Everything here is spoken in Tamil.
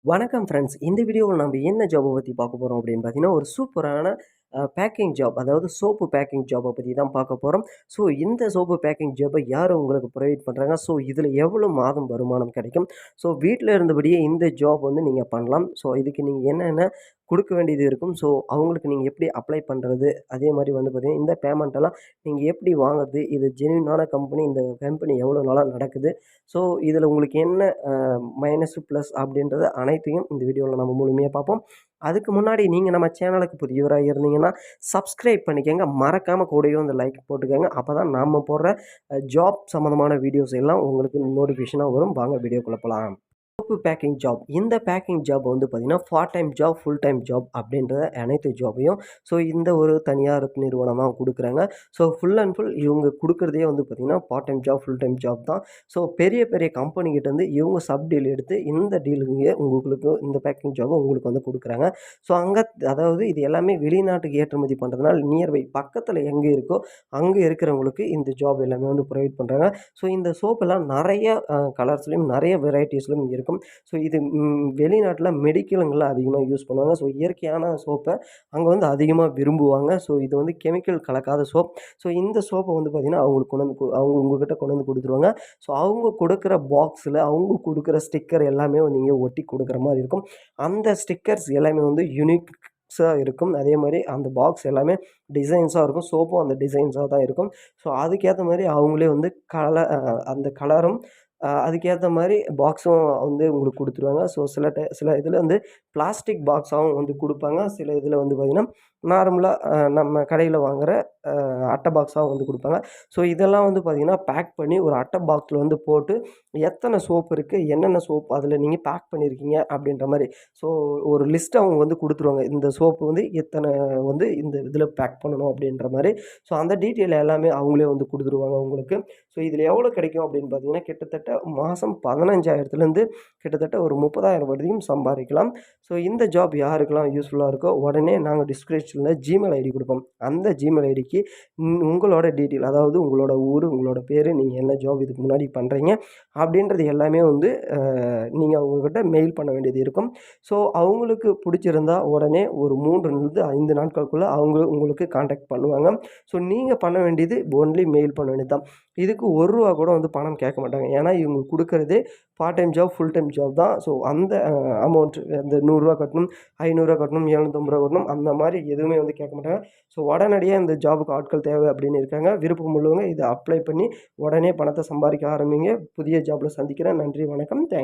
வணக்கம் ஃப்ரெண்ட்ஸ். இந்த வீடியோவில் நம்ம என்ன ஜாப்பை பற்றி பார்க்க போகிறோம் அப்படின்னு பார்த்தீங்கன்னா, ஒரு சூப்பரான பேக்கிங் ஜாப். அதாவது சோப்பு பேக்கிங் ஜாப்பை பற்றி தான் பார்க்க போகிறோம். ஸோ இந்த சோப்பு பேக்கிங் ஜாப்பை யார் உங்களுக்கு ப்ரொவைட் பண்ணுறாங்க? ஸோ இதில் எவ்வளோ மாதம் வருமானம் கிடைக்கும்? ஸோ வீட்டில் இருந்தபடியே இந்த ஜாப் வந்து நீங்கள் பண்ணலாம். ஸோ இதுக்கு நீங்கள் என்னென்ன குடுக்க வேண்டியது இருக்கும்? ஸோ அவங்களுக்கு நீங்க எப்படி அப்ளை பண்றது? அதே மாரி வந்து பார்த்தீங்கன்னா, இந்த பேமெண்ட் எல்லாம் நீங்க எப்படி வாங்குறது? இது ஜென்யூனான கம்பெனி. இந்த கம்பெனி எவ்வளோ நாளா நடக்குது? ஸோ இதில உங்களுக்கு என்ன மைனஸு, ப்ளஸ் அப்படின்றத அனைத்தையும் இந்த வீடியோல நம்ம முழுமையா பார்ப்போம். அதுக்கு முன்னாடி நீங்க நம்ம சேனலுக்கு புதியவரா இருந்தீங்கன்னா, சப்ஸ்கிரைப் பண்ணிக்கங்க. மறக்காம கூடவே வந்து லைக் போட்டுக்கங்க. அப்பதான் நாம போடுற ஜாப் சம்மந்தமான வீடியோஸ் எல்லாம் உங்களுக்கு நோட்டிஃபிகேஷனா வரும். வாங்க வீடியோக்குள்ள போலாம். Soap packing job. இந்த பேக்கிங் ஜாப் வந்து பார்த்தீங்கன்னா, part time job, full time job அப்படின்ற அனைத்து ஜாபையும் இந்த ஒரு தனியார் நிறுவனம் தான் குடுக்குறாங்க. ஸோ ஃபுல் அண்ட் ஃபுல் இவங்க குடுக்குறதே வந்து பார்த்தீங்கன்னா, part time job, full time job தான். ஸோ பெரிய பெரிய கம்பெனிகிட்டேருந்து இவங்க சப் டீல் எடுத்து இந்த டீலுங்க உங்களுக்கு இந்த பேக்கிங் ஜாப உங்களுக்கு வந்து குடுக்குறாங்க. ஸோ அங்க அதாவது இது எல்லாமே வெளிநாட்டுக்கு ஏற்றுமதி பண்றதுனால நியர்பை பக்கத்துல எங்க இருக்கோ, அங்க இருக்கிறவங்களுக்கு இந்த ஜாப் எல்லாமே வந்து புரொவைட் பண்றாங்க. ஸோ இந்த சோப்பெல்லாம் நெறைய கலர்ஸ்லயும், நெறைய வெரைட்டீஸ்லயும் இருக்கும். ஸோ இது வெளிநாட்ல மெடிக்கலுங்கள்ல அதிகமா யூஸ் பண்ணுவாங்க. ஸோ இயற்கையான சோப்ப அங்க வந்து அதிகமா விரும்புவாங்க. ஸோ இது வந்து கெமிக்கல் கலக்காத சோப். ஸோ இந்த சோப்ப வந்து பார்த்தீங்கன்னா, அவங்களுக்கு கொண்டு வந்து அவங்க உங்ககிட்ட கொண்டு வந்து குடுத்துருவாங்க. ஸோ அவங்க குடுக்குற பாக்ஸ்ல அவங்க குடுக்குற ஸ்டிக்கர் எல்லாமே வந்து நீங்க ஒட்டி குடுக்குற மாரி இருக்கும். அந்த ஸ்டிக்கர்ஸ் எல்லாமே வந்து யூனிக்ஸா இருக்கும். அதே மாரி அந்த பாக்ஸ் எல்லாமே டிசைன்ஸா இருக்கும். சோப்பும் அந்த டிசைன்ஸா தான் இருக்கும். ஸோ அதுக்கேத்த மாரி அவங்களே வந்து அந்த கலரும் அதுக்கேத்த மாரி பாக்ஸும் வந்து உங்களுக்கு குடுத்துருவாங்க. ஸோ சில இதில வந்து பிளாஸ்டிக் பாக்ஸாவும் வந்து குடுப்பாங்க. சில இதில வந்து பார்த்தீங்கன்னா, நார்மலா நம்ம கடையில வாங்குற அட்டை பாக்ஸாவும் வந்து குடுப்பாங்க. ஸோ இதெல்லாம் வந்து பார்த்தீங்கன்னா, பேக் பண்ணி ஒரு அட்டை பாக்ஸ்ல வந்து போட்டு, எத்தன சோப் இருக்கு, என்னென்ன சோப் அதில நீங்க பேக் பண்ணியிருக்கீங்க அப்படின்ற மாரி. ஸோ ஒரு லிஸ்ட் அவங்க வந்து குடுத்துருவாங்க. இந்த சோப்பு வந்து இத்தன வந்து இந்த இதில பேக் பண்ணணும் அப்படின்ற மாரி. ஸோ அந்த டீட்டெயில் எல்லாமே அவங்களே வந்து குடுத்துருவாங்க உங்களுக்கு. ஸோ இதில எவ்வளோ கிடைக்கும் அப்படின்னு பார்த்தீங்கன்னா, கிட்டத்தட்ட மாசம் 15,000லேருந்து கிட்டத்தட்ட ஒரு 30,000 வரையும் சம்பாரிக்கலாம். ஸோ இந்த ஜாப் யாருக்கெல்லாம் யூஸ்ஃபுல்லா இருக்கோ, உடனே நாங்க டிஸ்கிரிப்ஷன்ல ஜிமெயில் ஐடி குடுப்போம். அந்த ஜிமெயில் ஐடிக்கு உங்களோட டீட்டெயில், அதாவது உங்களோட ஊரு, உங்களோட பேரு, நீங்க என்ன ஜாப் இதுக்கு முன்னாடி பண்றீங்க அப்படின்றது எல்லாமே வந்து நீங்க அவங்ககிட்ட மெயில் பண்ண வேண்டியது இருக்கும். ஸோ அவங்களுக்கு புடிச்சிருந்தா உடனே ஒரு 3லிருந்து 5 நாட்களுக்குள்ள அவங்க உங்களுக்கு கான்டாக்ட் பண்ணுவாங்க. ஸோ நீங்க பண்ண வேண்டியது ஒன்லி மெயில் பண்ண வேண்டியது தான். இதுக்கு ரூ. 1 கூட வந்து பணம் கேட்க மாட்டாங்க. ஏன்னா இவங்க குடுக்குறதே part time job, full time job தான். ஸோ அந்த அமௌண்ட் அந்த ரூ. 100 கட்டணும், ரூ. 500 கட்டணும், ரூ. 750 கட்டணும் அந்த மாரி எதுவுமே வந்து கேட்க மாட்டாங்க. ஸோ உடனடியா இந்த ஜாபுக்கு ஆட்கள் தேவை அப்படின்னு இருக்காங்க. விருப்பம் உள்ளவங்க இத அப்ளை பண்ணி உடனே பணத்த சம்பாரிக்க ஆரம்பிங்க. புதிய ஜாப்ல சந்திக்கிறேன். நன்றி, வணக்கம். தேங்க்ஸ்.